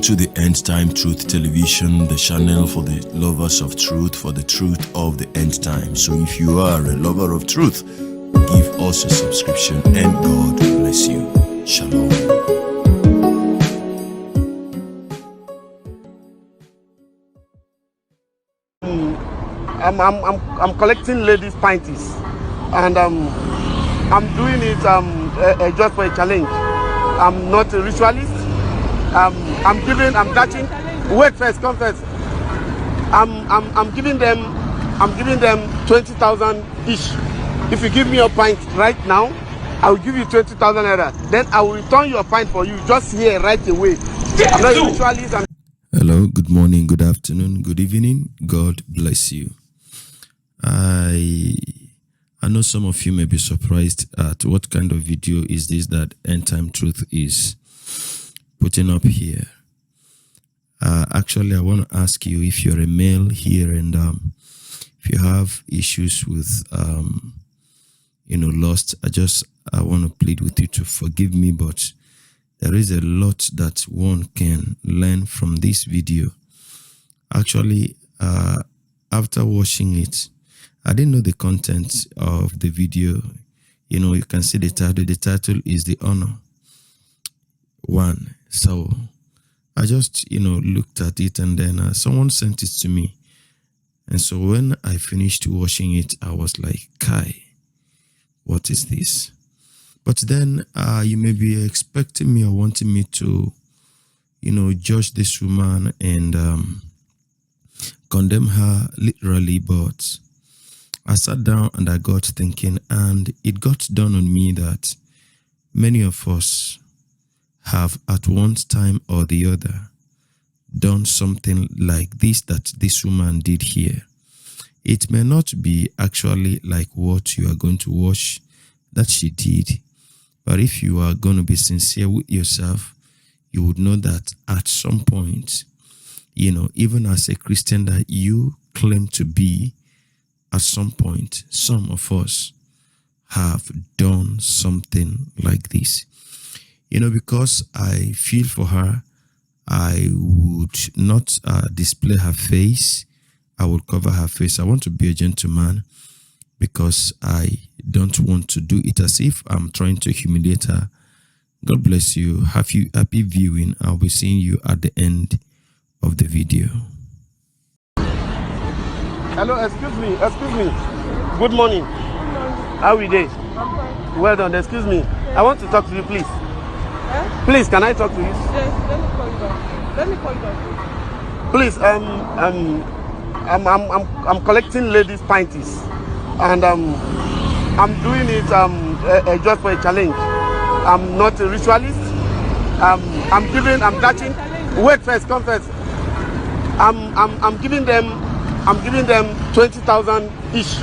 to the End Time Truth Television, the channel for the lovers of truth, for the truth of the end time. So if you are a lover of truth, give us a subscription and God bless you. Shalom. I'm collecting ladies' panties, and I'm doing it just for a challenge. I'm not a ritualist. I'm touching. Wait first, come first. I'm giving them 20,000 each. If you give me your pint right now, I will give you 20,000 naira. Then I will return your pint for you just here right away. I'm not a ritualist. Hello, good morning, good afternoon, good evening. God bless you. I know some of you may be surprised at what kind of video is this that End Time Truth is putting up here. Actually, I want to ask you, if you're a male here and if you have issues with lust, I want to plead with you to forgive me, but there is a lot that one can learn from this video. Actually, after watching it, I didn't know the content of the video. You can see the title. The title is The Honor One. So I just, looked at it, and then someone sent it to me. And so when I finished watching it, I was like, Kai, what is this? But then you may be expecting me or wanting me to, judge this woman and condemn her literally. But I sat down and I got thinking, and it got dawned on me that many of us have at one time or the other done something like this that this woman did here. It may not be actually like what you are going to watch that she did, but if you are going to be sincere with yourself, you would know that at some point, even as a Christian that you claim to be, at some point, some of us have done something like this. Because I feel for her, I would not display her face. I would cover her face. I want to be a gentleman because I don't want to do it as if I'm trying to humiliate her. God bless you. Happy viewing. I'll be seeing you at the end of the video. Hello, excuse me. Good morning. How are we doing? Well done. Excuse me. I want to talk to you, please. Please, can I talk to you? Yes, let me call you back. Please, I'm collecting ladies' panties, and I'm doing it just for a challenge. I'm not a ritualist. I'm touching. Wait first, come first. I'm giving them 20,000 each.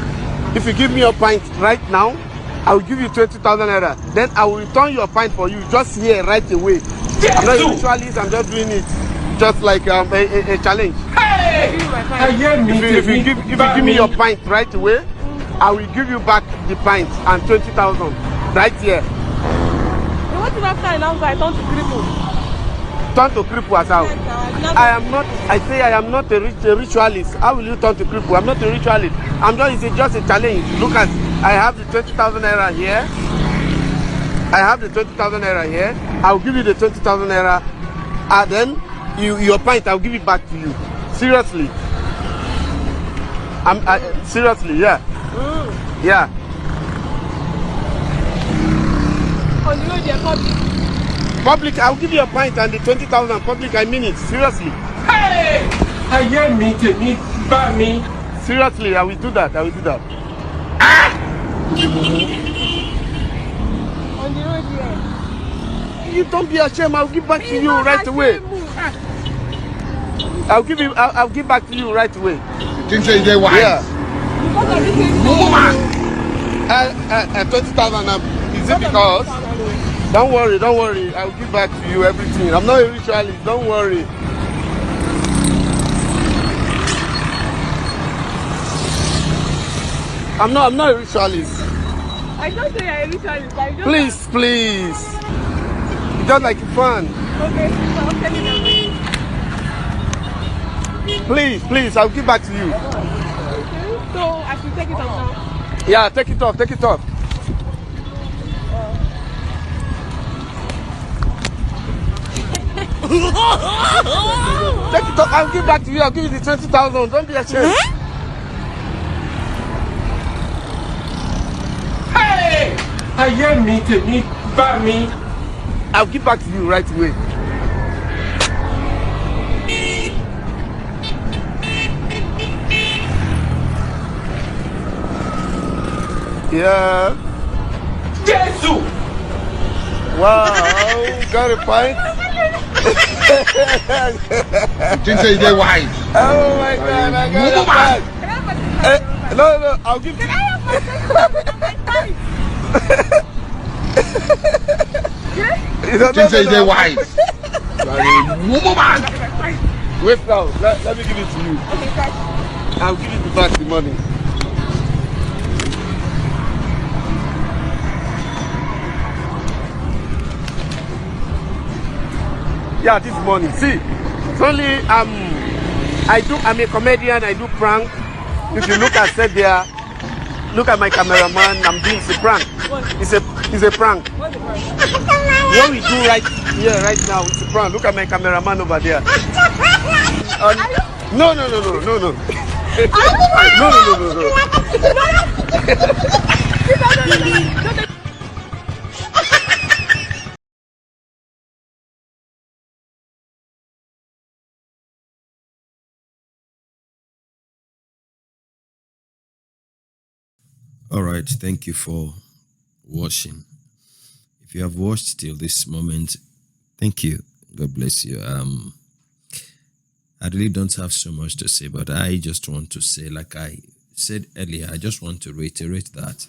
If you give me your pint right now, I will give you 20,000 naira. Then I will return your pint for you just here right away. I'm not a ritualist. I'm just doing it just like a challenge. Hey! If you give me your pint right away, I will give you back the pint and 20,000 right here. What if after I now I turn to cripple? Turn to cripple as how? I am not a ritualist. How will you turn to cripple? I'm not a ritualist. It's just a challenge. Look at, I have the 20,000 naira here. I will give you the 20,000 naira. And then your pint, I'll give it back to you. Seriously. Seriously, yeah. Yeah. On the road, you're public, I'll give you a pint and the 20,000 public, I mean it. Seriously. Hey! I hear me, buy me. Seriously, I will do that. Ah! On the road, yeah. You don't be ashamed. I'll give back to you right away. I'll give back to you right away. You think so? Is that wise? Yeah. Because of this, 20,000. Is it because? Don't worry. I'll give back to you everything. I'm not a ritualist. Don't worry. I'm not a ritualist. I don't say you're a ritualist. Please. It's just like fun. Okay, so I'm telling you. Please, I'll give back to you. Okay. So I should take it off now. Yeah, take it off. Take it off. I'll give back to you. I'll give you the 20,000. Don't be ashamed. Hey! Ayé mi tèmi bá mi. I'll give back to you right away. Yeah. Jésù! Wow. Got a pint. Think say they wise. Oh my God! I got a pint. No, I'll give you. Think say they wise. Woman! Wait now. Let me give it to you. Okay, cash. I'll give you back the money. Yeah, this money. See, it's only I'm a comedian. I do prank. If you look at said there, look at my cameraman. I'm doing a prank. It's a prank. What's the price? What we do right here, right now, it's a prank. Look at my cameraman over there. No. No. All right, thank you for watching. If you have watched till this moment, thank you. God bless you. I really don't have so much to say, but I just want to say, like I said earlier, I just want to reiterate that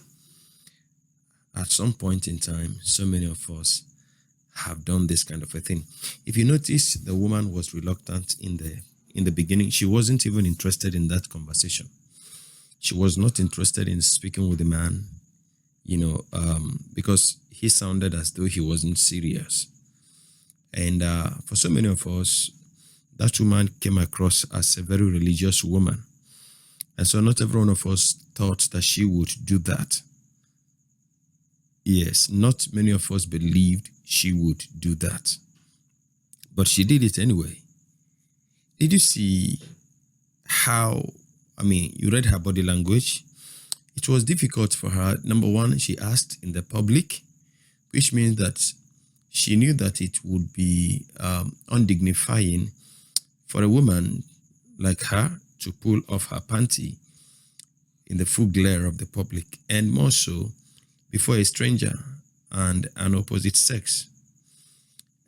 at some point in time, so many of us have done this kind of a thing. If you notice, the woman was reluctant in the beginning. She wasn't even interested in that conversation. She was not interested in speaking with the man, because he sounded as though he wasn't serious. And for so many of us, that woman came across as a very religious woman. And so not every one of us thought that she would do that. Yes, not many of us believed she would do that. But she did it anyway. Did you see how, you read her body language? It was difficult for her. Number one, she asked in the public, which means that she knew that it would be undignifying for a woman like her to pull off her panty in the full glare of the public, and more so before a stranger and an opposite sex.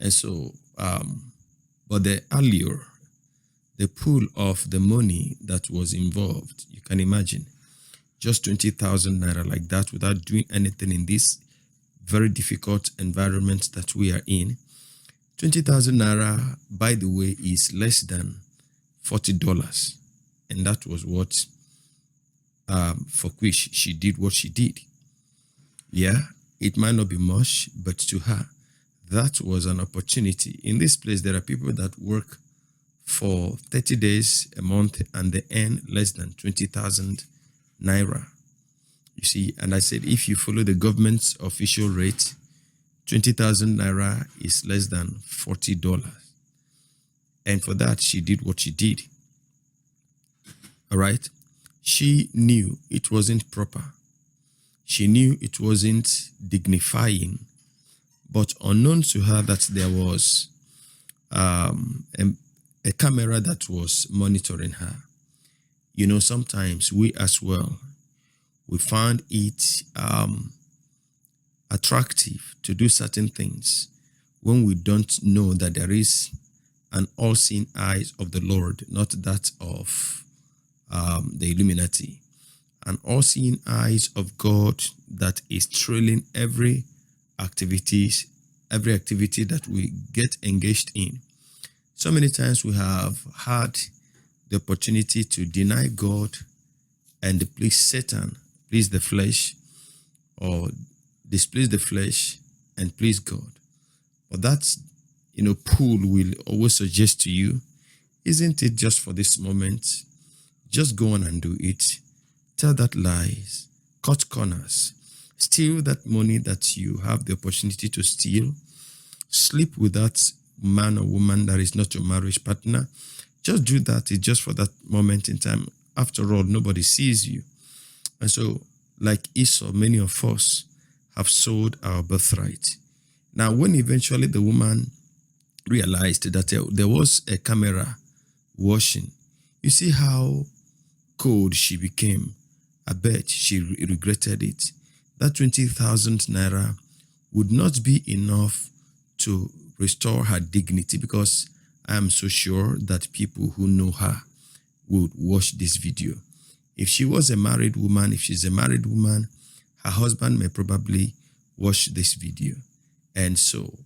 And so, but the allure, the pull of the money that was involved, you can imagine, just 20,000 naira like that without doing anything in this very difficult environment that we are in. 20,000 naira, by the way, is less than $40. And that was what, for which she did what she did. Yeah, it might not be much, but to her, that was an opportunity. In this place, there are people that work for 30 days, a month, and they earn less than 20,000 naira. You see, and I said, if you follow the government's official rate, 20,000 naira is less than $40. And for that, she did what she did. All right. She knew it wasn't proper. She knew it wasn't dignifying, but unknown to her that there was a camera that was monitoring her. Sometimes we as well, we find it attractive to do certain things when we don't know that there is an all-seeing eyes of the Lord, not that of the Illuminati. An all-seeing eyes of God that is trailing every activity that we get engaged in. So many times we have had the opportunity to deny God and please Satan, please the flesh, or displease the flesh and please God. But that, pull will always suggest to you Isn't it just for this moment? Just go on and do it. Tell that lies, cut corners, steal that money that you have the opportunity to steal, sleep with that man or woman that is not your marriage partner. Just do that. It's just for that moment in time. After all, nobody sees you. And so, like Esau, many of us have sold our birthright. Now, when eventually the woman realized that there was a camera watching, you see how cold she became. I bet she regretted it. That 20,000 naira would not be enough to restore her dignity, because I am so sure that people who know her would watch this video. If she was a married woman, if she's a married woman, her husband may probably watch this video. And so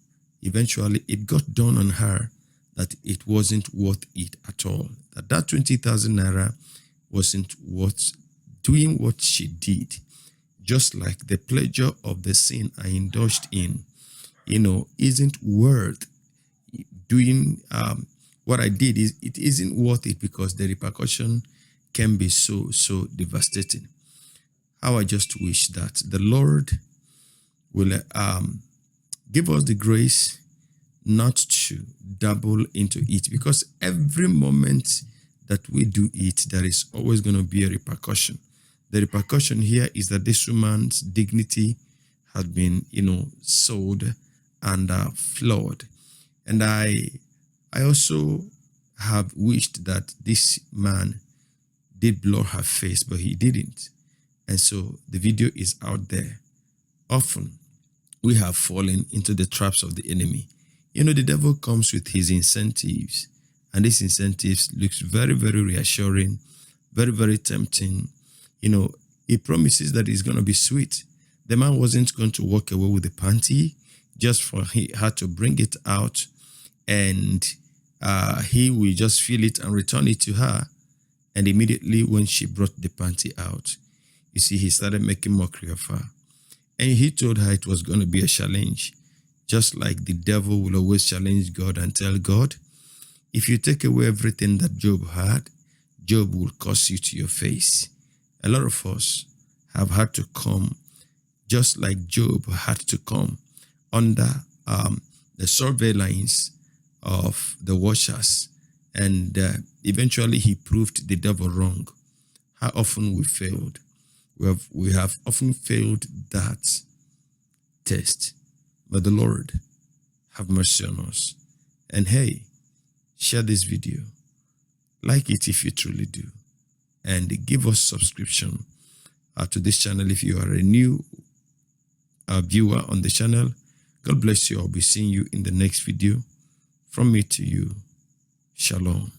eventually it got done on her that it wasn't worth it at all. That 20,000 naira wasn't worth doing what she did. Just like the pleasure of the sin I indulged in, isn't worth doing what I did. It isn't worth it, because the repercussion can be so devastating. How I just wish that the Lord will give us the grace not to dabble into it, because every moment that we do it, there is always going to be a repercussion. The repercussion here is that this woman's dignity has been, sold and flawed. And I also have wished that this man did blow her face, but he didn't. And so the video is out there. Often we have fallen into the traps of the enemy. The devil comes with his incentives, and these incentives looks very, very reassuring, very, very tempting. He promises that it's going to be sweet. The man wasn't going to walk away with the panty just for he had to bring it out, and he will just feel it and return it to her. And immediately when she brought the panty out, you see, he started making mockery of her. And he told her it was going to be a challenge. Just like the devil will always challenge God and tell God, if you take away everything that Job had, Job will curse you to your face. A lot of us have had to come, just like Job had to come, under the surveillance of the watchers. And eventually he proved the devil wrong. How often we failed. We have often failed that test. But the Lord have mercy on us. And hey, share this video. Like it if you truly do. And give us subscription to this channel if you are a new viewer on the channel. God bless you. I'll be seeing you in the next video. From me to you. Shalom.